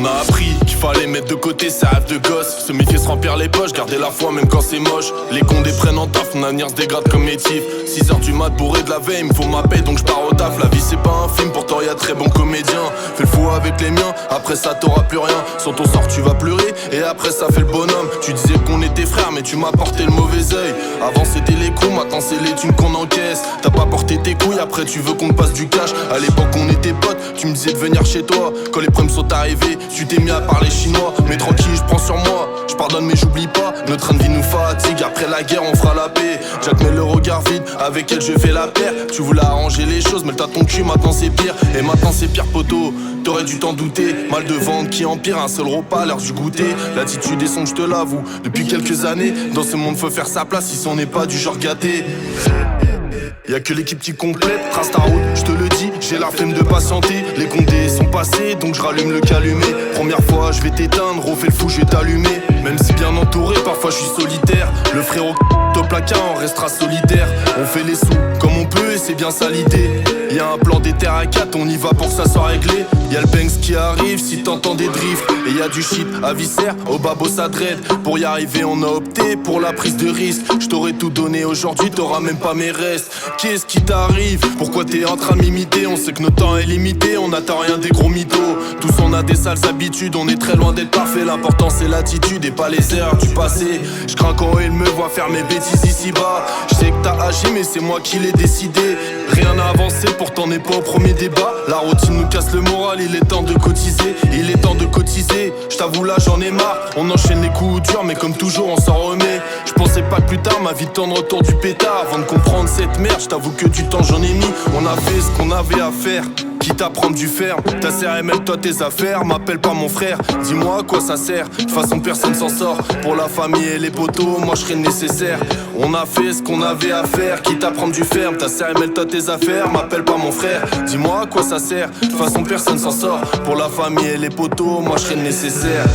On a appris qu'il fallait mettre de côté ses rêves de gosse. Se méfier, se remplir les poches, garder la foi même quand c'est moche. Les condés prennent en taf, mon avenir se dégrade comme métif. 6h du mat bourré de la veille, il me faut ma paix donc je pars au taf. La vie c'est pas un film, pourtant y'a très bons comédiens. Fais le fou avec les miens, après ça t'auras plus rien. Sur ton sort tu vas pleurer, et après ça fait le bonhomme. Tu disais qu'on était frères, mais tu m'as porté le mauvais oeil. Avant c'était les coups, maintenant c'est les thunes qu'on encaisse. T'as pas porté tes couilles, après tu veux qu'on te passe du cash. À l'époque on était potes, tu me disais de venir chez toi. Quand les problèmes sont arrivés, tu t'es mis à parler chinois. Mais tranquille, je prends sur moi, je pardonne mais j'oublie pas. Notre train de vie nous fatigue, après la guerre on fera la paix. Jack met le regard vide, avec elle je fais la paire. Tu voulais arranger les choses, mais t'as ton cul, maintenant c'est pire. Et maintenant c'est pire poteau, t'aurais dû t'en douter. Mal de ventre qui empire, un seul repas à l'heure du goûter. L'attitude est sombre, je te l'avoue, depuis quelques années. Dans ce monde faut faire sa place, si on n'est pas du genre gâté. Y'a que l'équipe qui complète, trace ta route, je te le dis, j'ai la flemme de patienter. Les condés sont passés, donc je rallume le calumet. Première fois, je vais t'éteindre, refais le fou, je vais t'allumer. Même si bien entouré, parfois je suis solitaire. Le frérot au placard, on restera solidaire. On fait les sous comme on peut et c'est bien ça l'idée. Y'a un plan des terres à 4, on y va pour que ça soit réglé. Y'a le Banks qui arrive si t'entends des drifts. Et y'a du shit à viscère, au babos à dread. Pour y arriver on a opté pour la prise de risque. Je t'aurais tout donné aujourd'hui, t'auras même pas mes restes. Qu'est-ce qui t'arrive? Pourquoi t'es en train de m'imiter? On sait que notre temps est limité, on n'attend rien des gros mythos. Tous on a des sales habitudes, on est très loin d'être parfait. L'important c'est l'attitude et pas les erreurs du passé. Je crains quand il me voit faire mes bêtises ici-bas. Je sais que t'as agi mais c'est moi qui l'ai décidé. Rien n'a avancé, pourtant n'est pas au premier débat. La routine nous casse le moral, il est temps de cotiser. Il est temps de cotiser, je t'avoue là j'en ai marre. On enchaîne les coups durs mais comme toujours on s'en remet. Je pensais pas que plus tard ma vie tourne autour du pétard. Avant de comprendre cette merde, je t'avoue que du temps j'en ai mis. On a fait ce qu'on avait à faire, quitte à prendre du ferme. Ta CRML, toi tes affaires, m'appelle pas mon frère. Dis-moi à quoi ça sert, de toute façon personne s'en sort. Pour la famille et les potos, moi je serai nécessaire. On a fait ce qu'on avait à faire, quitte à prendre du ferme. Ta CRML, toi tes affaires, m'appelle pas mon frère. Dis-moi à quoi ça sert, de toute façon personne s'en sort. Pour la famille et les potos, moi je serai nécessaire.